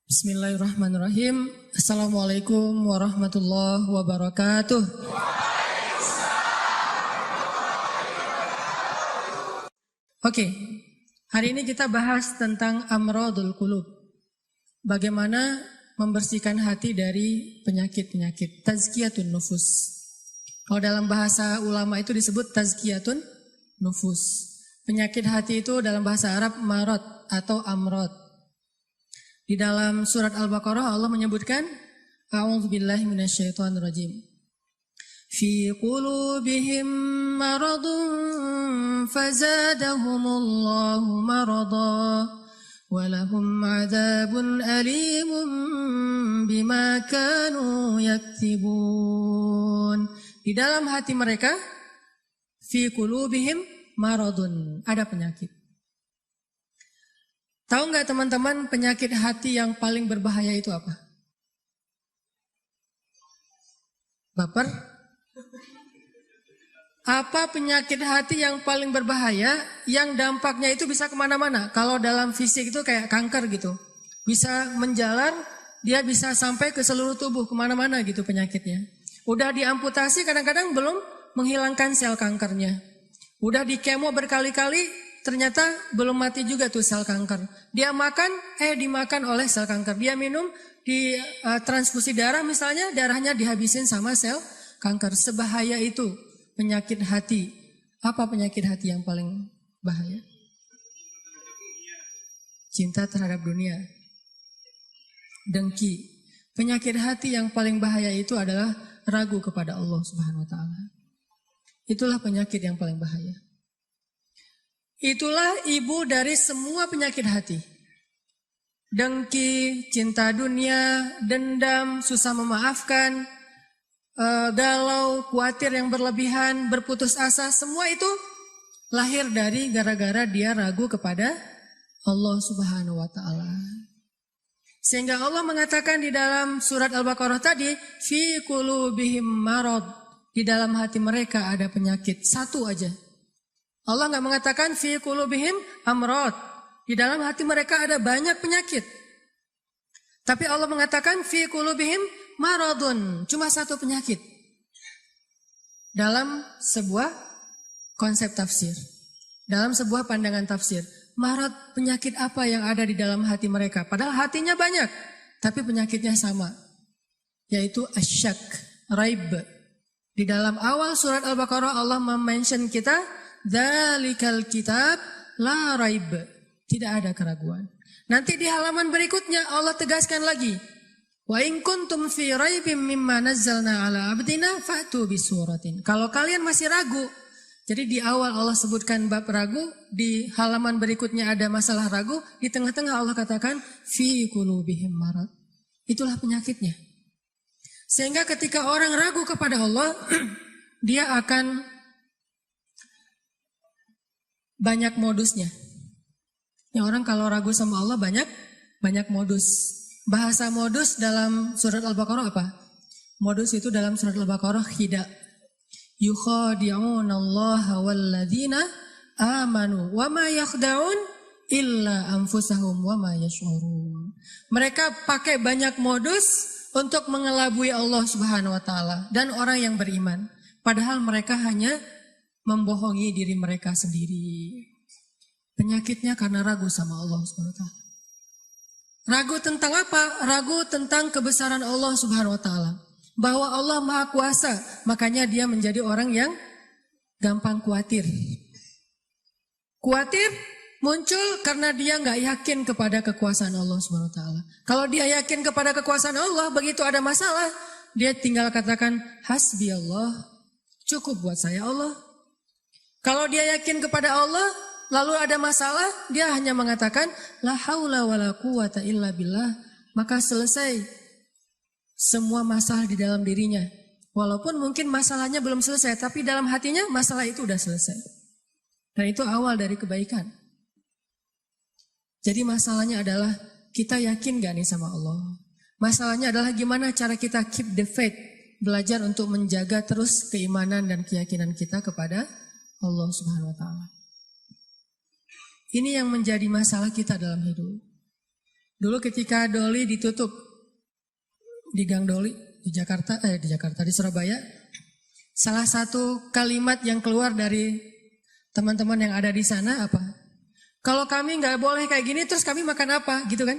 Bismillahirrahmanirrahim. Assalamualaikum warahmatullahi wabarakatuh. Oke, hari ini kita bahas tentang amradul qulub. Bagaimana membersihkan hati dari penyakit-penyakit, tazkiyatun nufus. Kalau dalam bahasa ulama itu disebut tazkiyatun nufus. Penyakit hati itu dalam bahasa Arab marad atau amrad. Di dalam surat Al-Baqarah Allah menyebutkan A'udzubillahi minasyaitonirrajim. Fi qulubihim maradun fazadahumullahu marada walahum 'adzabun alimun bima kanu yaktibun. Di dalam hati mereka fi qulubihim maradun, ada penyakit. Tahu nggak teman-teman penyakit hati yang paling berbahaya itu apa? Baper? Apa penyakit hati yang paling berbahaya yang dampaknya itu bisa kemana-mana? Kalau dalam fisik itu kayak kanker gitu. Bisa menjalar, dia bisa sampai ke seluruh tubuh kemana-mana gitu penyakitnya. Udah diamputasi kadang-kadang belum menghilangkan sel kankernya. Udah di kemo berkali-kali, ternyata belum mati juga tuh sel kanker. Dia makan, dimakan oleh sel kanker. Dia minum, di transfusi darah misalnya, darahnya dihabisin sama sel kanker. Sebahaya itu penyakit hati. Apa penyakit hati yang paling bahaya? Cinta terhadap dunia. Dengki. Penyakit hati yang paling bahaya itu adalah ragu kepada Allah Subhanahu wa taala. Itulah penyakit yang paling bahaya. Itulah ibu dari semua penyakit hati. Dengki, cinta dunia, dendam, susah memaafkan, galau, khawatir yang berlebihan, berputus asa, semua itu lahir dari gara-gara dia ragu kepada Allah Subhanahu wa taala. Sehingga Allah mengatakan di dalam surat Al-Baqarah tadi, fi qulubihim marad, di dalam hati mereka ada penyakit, satu aja. Allah nggak mengatakan fi qulubihim amrad. Di dalam hati mereka ada banyak penyakit. Tapi Allah mengatakan fi qulubihim maradun. Cuma satu penyakit. Dalam sebuah konsep tafsir. Dalam sebuah pandangan tafsir. Marad, penyakit apa yang ada di dalam hati mereka? Padahal hatinya banyak. Tapi penyakitnya sama. Yaitu asyak, raib. Di dalam awal surat Al-Baqarah Allah mention kita, Dzalikal kitab la raib. Tidak ada keraguan. Nanti di halaman berikutnya Allah tegaskan lagi. Wa in kuntum fi raibim mimma nazzalna ala abdina fa'tu bisuratin. Kalau kalian masih ragu. Jadi di awal Allah sebutkan bab ragu, di halaman berikutnya ada masalah ragu, di tengah-tengah Allah katakan fi qulubihim marad. Itulah penyakitnya. Sehingga ketika orang ragu kepada Allah, dia akan banyak modusnya. Ya, orang kalau ragu sama Allah banyak modus. Bahasa modus dalam surat Al-Baqarah apa? Modus itu dalam surat Al-Baqarah khida. Yukhadi'unallaha walladzina amanu wa ma yakhda'un illa anfusahum wa ma yash'urun. Mereka pakai banyak modus untuk mengelabui Allah Subhanahu wa taala dan orang yang beriman. Padahal mereka hanya membohongi diri mereka sendiri. Penyakitnya karena ragu sama Allah Subhanahu wa taala. Ragu tentang apa? Ragu tentang kebesaran Allah Subhanahu wa taala. Bahwa Allah Maha Kuasa, makanya dia menjadi orang yang gampang khawatir. Khawatir muncul karena dia nggak yakin kepada kekuasaan Allah Subhanahu wa taala. Kalau dia yakin kepada kekuasaan Allah, begitu ada masalah, dia tinggal katakan hasbi Allah, cukup buat saya Allah. Kalau dia yakin kepada Allah, lalu ada masalah, dia hanya mengatakan la haula wala quwata illa billah, maka selesai semua masalah di dalam dirinya. Walaupun mungkin masalahnya belum selesai, tapi dalam hatinya masalah itu sudah selesai. Dan itu awal dari kebaikan. Jadi masalahnya adalah kita yakin gak nih sama Allah? Masalahnya adalah gimana cara kita keep the faith, belajar untuk menjaga terus keimanan dan keyakinan kita kepada Allah Subhanahu wa taala. Ini yang menjadi masalah kita dalam hidup. Dulu ketika Doli ditutup di Gang Doli di Surabaya, salah satu kalimat yang keluar dari teman-teman yang ada di sana apa? Kalau kami nggak boleh kayak gini, terus kami makan apa, gitu kan?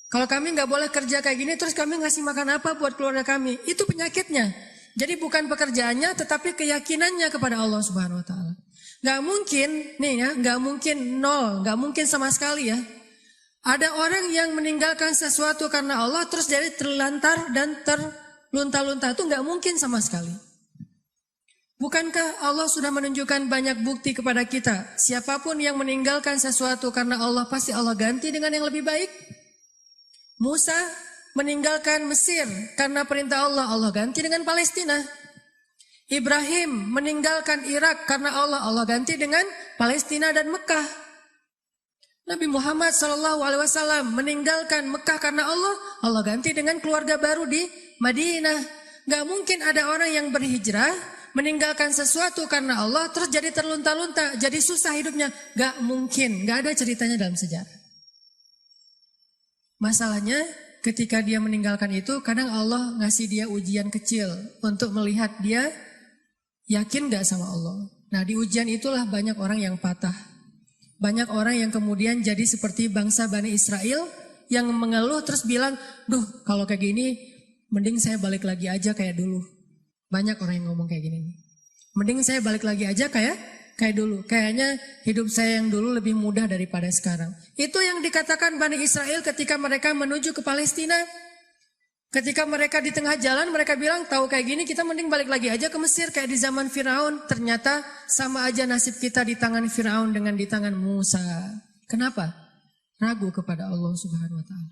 Kalau kami nggak boleh kerja kayak gini, terus kami ngasih makan apa buat keluarga kami? Itu penyakitnya. Jadi bukan pekerjaannya, tetapi keyakinannya kepada Allah Subhanahu Wa Taala. Nggak mungkin, nih ya, nggak mungkin nol, nggak mungkin sama sekali ya. Ada orang yang meninggalkan sesuatu karena Allah terus jadi terlantar dan terlunta-lunta, itu nggak mungkin sama sekali. Bukankah Allah sudah menunjukkan banyak bukti kepada kita? Siapapun yang meninggalkan sesuatu karena Allah, pasti Allah ganti dengan yang lebih baik. Musa meninggalkan Mesir karena perintah Allah, Allah ganti dengan Palestina. Ibrahim meninggalkan Irak karena Allah, Allah ganti dengan Palestina dan Mekah. Nabi Muhammad SAW meninggalkan Mekah karena Allah, Allah ganti dengan keluarga baru di Madinah. Gak mungkin ada orang yang berhijrah, meninggalkan sesuatu karena Allah, terus jadi terlunta-lunta, jadi susah hidupnya. Gak mungkin, gak ada ceritanya dalam sejarah. Masalahnya ketika dia meninggalkan itu, kadang Allah ngasih dia ujian kecil untuk melihat dia yakin gak sama Allah. Nah, di ujian itulah banyak orang yang patah. Banyak orang yang kemudian jadi seperti bangsa Bani Israel yang mengeluh terus bilang, duh kalau kayak gini mending saya balik lagi aja kayak dulu. Banyak orang yang ngomong kayak gini. Mending saya balik lagi aja kayak dulu. Kayaknya hidup saya yang dulu lebih mudah daripada sekarang. Itu yang dikatakan Bani Israel ketika mereka menuju ke Palestina. Ketika mereka di tengah jalan, mereka bilang, tahu kayak gini kita mending balik lagi aja ke Mesir kayak di zaman Firaun. Ternyata sama aja nasib kita di tangan Firaun dengan di tangan Musa. Kenapa? Ragu kepada Allah Subhanahu Wa Taala.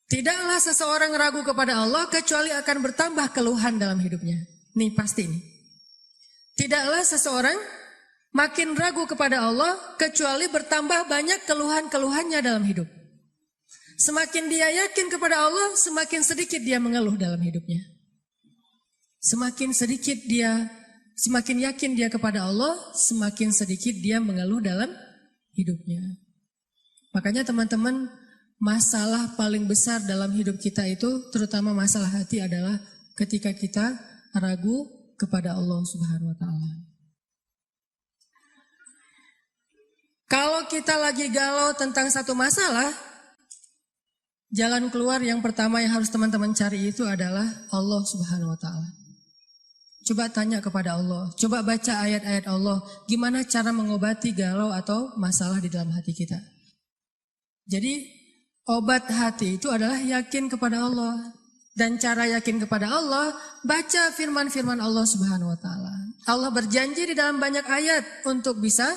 Tidaklah seseorang ragu kepada Allah kecuali akan bertambah keluhan dalam hidupnya. Nih pasti nih. Tidaklah seseorang makin ragu kepada Allah kecuali bertambah banyak keluhan-keluhannya dalam hidup. Semakin dia yakin kepada Allah, semakin sedikit dia mengeluh dalam hidupnya. Semakin yakin dia kepada Allah, semakin sedikit dia mengeluh dalam hidupnya. Makanya teman-teman, masalah paling besar dalam hidup kita itu, terutama masalah hati adalah ketika kita ragu kepada Allah Subhanahu Wa Taala. Kalau kita lagi galau tentang satu masalah, jalan keluar yang pertama yang harus teman-teman cari itu adalah Allah Subhanahu Wa Taala. Coba tanya kepada Allah, coba baca ayat-ayat Allah, gimana cara mengobati galau atau masalah di dalam hati kita. Jadi obat hati itu adalah yakin kepada Allah. Dan cara yakin kepada Allah, baca firman-firman Allah Subhanahu Wa Taala. Allah berjanji di dalam banyak ayat untuk bisa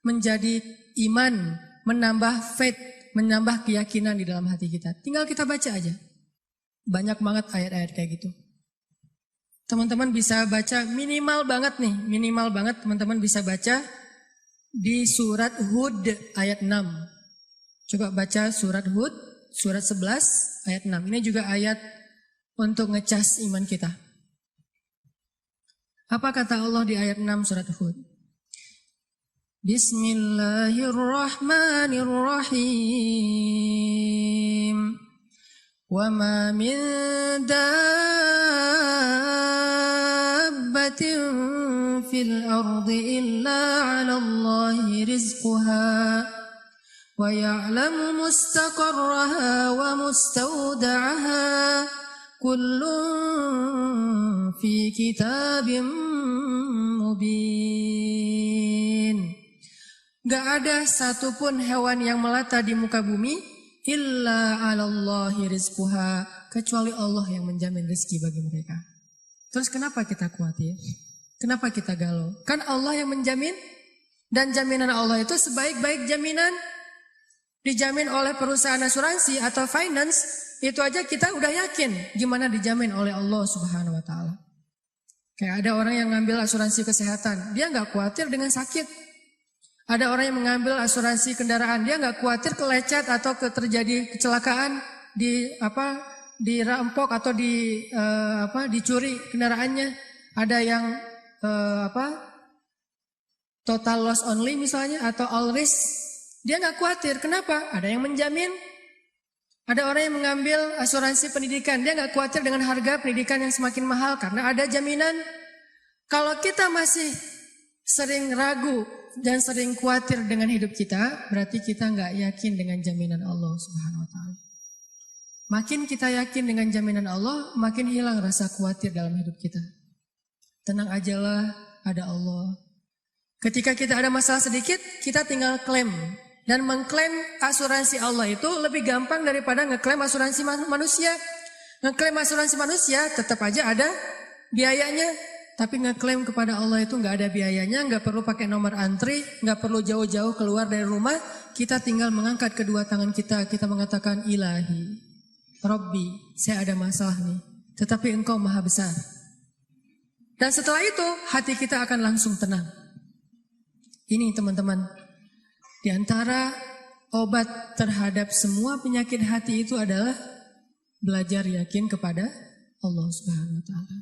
menjadi iman, menambah faith, menambah keyakinan di dalam hati kita. Tinggal kita baca aja. Banyak banget ayat-ayat kayak gitu. Teman-teman bisa baca minimal banget teman-teman bisa baca di surat Hud ayat 6. Coba baca surat Hud, surat 11 ayat 6. Ini juga ayat untuk ngecas iman kita. Apa kata Allah di ayat 6 surat Hud? Bismillahirrahmanirrahim. Wa ma min dabbatin fil ardi illa 'ala Allahi rizquha wa ya'lamu mustaqarraha wa mustawda'aha kullun fi kitabim mubin. Gak ada satupun hewan yang melata di muka bumi illa 'alallahi rizquha, kecuali Allah yang menjamin rezeki bagi mereka. Terus kenapa kita khawatir? Kenapa kita galau? Kan Allah yang menjamin, dan jaminan Allah itu sebaik-baik jaminan. Dijamin oleh perusahaan asuransi atau finance, itu aja kita udah yakin gimana dijamin oleh Allah Subhanahu Wa Taala. Kayak ada orang yang ngambil asuransi kesehatan, dia gak khawatir dengan sakit. Ada orang yang mengambil asuransi kendaraan, dia nggak khawatir kelecet atau terjadi kecelakaan, dirampok atau dicuri kendaraannya. Ada yang total loss only misalnya atau all risk, Dia nggak khawatir. Kenapa? Ada yang menjamin. Ada orang yang mengambil asuransi pendidikan. Dia nggak khawatir dengan harga pendidikan yang semakin mahal karena ada jaminan. Kalau kita masih sering ragu dan sering khawatir dengan hidup kita, berarti kita nggak yakin dengan jaminan Allah Subhanahu Wa Taala. Makin kita yakin dengan jaminan Allah, makin hilang rasa khawatir dalam hidup kita. Tenang ajalah, ada Allah. Ketika kita ada masalah sedikit, kita tinggal klaim. Dan mengklaim asuransi Allah itu lebih gampang daripada ngeklaim asuransi manusia. Ngeklaim asuransi manusia tetap aja ada biayanya. Tapi ngeklaim kepada Allah itu nggak ada biayanya, nggak perlu pakai nomor antri, nggak perlu jauh-jauh keluar dari rumah. Kita tinggal mengangkat kedua tangan kita mengatakan Ilahi. Robbi, saya ada masalah nih, tetapi Engkau maha besar. Dan setelah itu hati kita akan langsung tenang. Ini teman-teman, di antara obat terhadap semua penyakit hati itu adalah belajar yakin kepada Allah Subhanahu Wa Taala.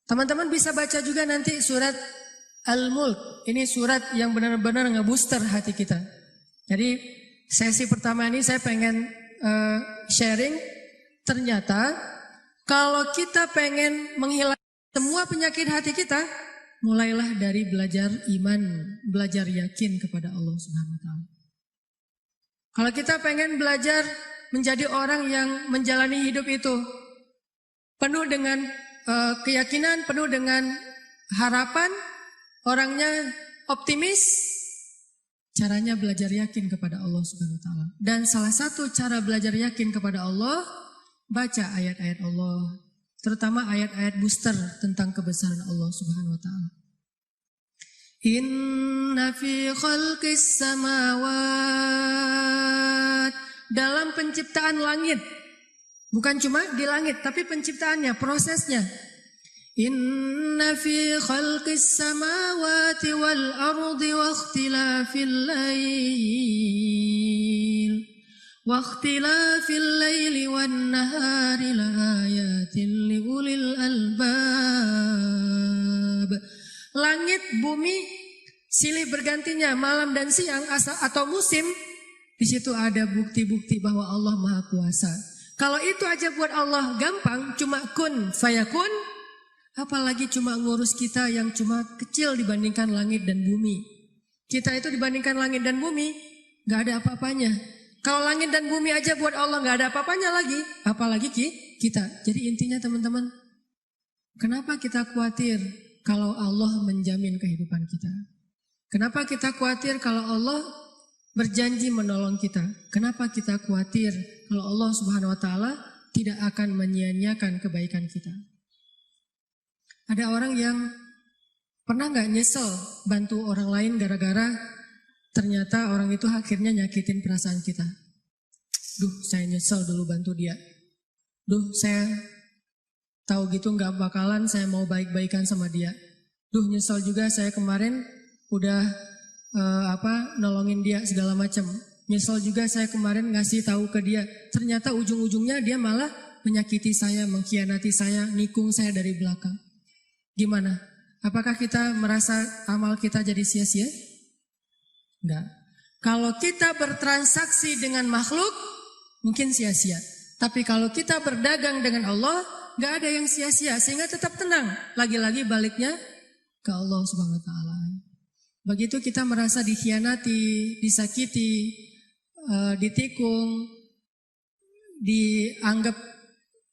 Teman-teman bisa baca juga nanti surat Al-Mulk. Ini surat yang benar-benar ngebooster hati kita. Jadi sesi pertama ini saya pengen sharing, ternyata kalau kita pengen menghilangkan semua penyakit hati kita, mulailah dari belajar iman, belajar yakin kepada Allah Subhanahu Wa Taala. Kalau kita pengen belajar menjadi orang yang menjalani hidup itu penuh dengan keyakinan, penuh dengan harapan, orangnya optimis, caranya belajar yakin kepada Allah Subhanahu Wa Taala. Dan salah satu cara belajar yakin kepada Allah, baca ayat-ayat Allah, terutama ayat-ayat booster tentang kebesaran Allah Subhanahu Wa Taala. Inna fi khalqis samawat, dalam penciptaan langit, bukan cuma di langit, tapi penciptaannya, prosesnya. Inna fi khalqis samawati wal ardi wa ikhtilafil laili wan nahari la ayatin li ulil albab. Langit, bumi, silih bergantinya malam dan siang atau musim, di situ ada bukti-bukti bahwa Allah Maha Kuasa. Kalau itu aja buat Allah gampang, cuma kun fayakun, apalagi cuma ngurus kita yang cuma kecil dibandingkan langit dan bumi. Kita itu dibandingkan langit dan bumi gak ada apa-apanya. Kalau langit dan bumi aja buat Allah gak ada apa-apanya lagi, apalagi kita. Jadi intinya teman-teman, kenapa kita khawatir kalau Allah menjamin kehidupan kita? Kenapa kita khawatir kalau Allah berjanji menolong kita? Kenapa kita khawatir kalau Allah Subhanahu Wa Taala tidak akan menyia-nyiakan kebaikan kita? Ada orang yang pernah gak nyesel bantu orang lain gara-gara ternyata orang itu akhirnya nyakitin perasaan kita. Duh, saya nyesel dulu bantu dia. Duh, saya tahu gitu gak bakalan saya mau baik-baikan sama dia. Duh, nyesel juga saya kemarin udah nolongin dia segala macam. Nyesel juga saya kemarin ngasih tahu ke dia. Ternyata ujung-ujungnya dia malah menyakiti saya, mengkhianati saya, nikung saya dari belakang. Gimana? Apakah kita merasa amal kita jadi sia-sia? Enggak. Kalau kita bertransaksi dengan makhluk, mungkin sia-sia. Tapi kalau kita berdagang dengan Allah, enggak ada yang sia-sia. Sehingga tetap tenang. Lagi-lagi baliknya ke Allah Subhanahu Wa Taala. Begitu kita merasa dikhianati, disakiti, ditikung, dianggap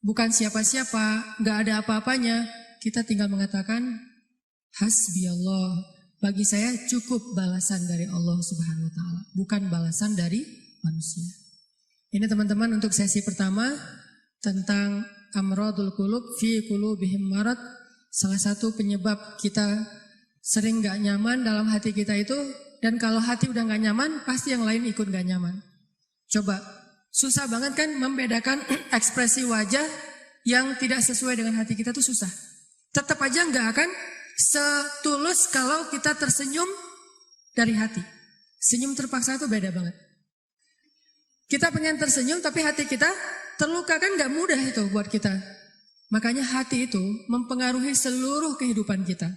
bukan siapa-siapa, enggak ada apa-apanya, kita tinggal mengatakan hasbi Allah, bagi saya cukup balasan dari Allah Subhanahu Wa Taala, bukan balasan dari manusia. Ini teman-teman untuk sesi pertama tentang amradul qulub fi qulubihim marad. Salah satu penyebab kita sering gak nyaman dalam hati kita itu, dan kalau hati udah gak nyaman, pasti yang lain ikut gak nyaman. Coba, susah banget kan membedakan ekspresi wajah yang tidak sesuai dengan hati kita tuh susah. Tetap aja gak akan setulus kalau kita tersenyum dari hati. Senyum terpaksa itu beda banget. Kita pengen tersenyum tapi hati kita terluka, kan gak mudah itu buat kita. Makanya hati itu mempengaruhi seluruh kehidupan kita.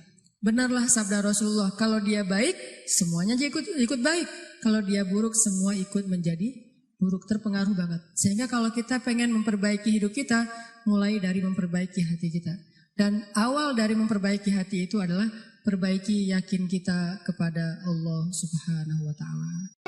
Benarlah sabda Rasulullah, kalau dia baik, semuanya ikut baik. Kalau dia buruk, semua ikut menjadi buruk, terpengaruh banget. Sehingga kalau kita pengen memperbaiki hidup kita, mulai dari memperbaiki hati kita. Dan awal dari memperbaiki hati itu adalah perbaiki yakin kita kepada Allah Subhanahu wa Ta'ala.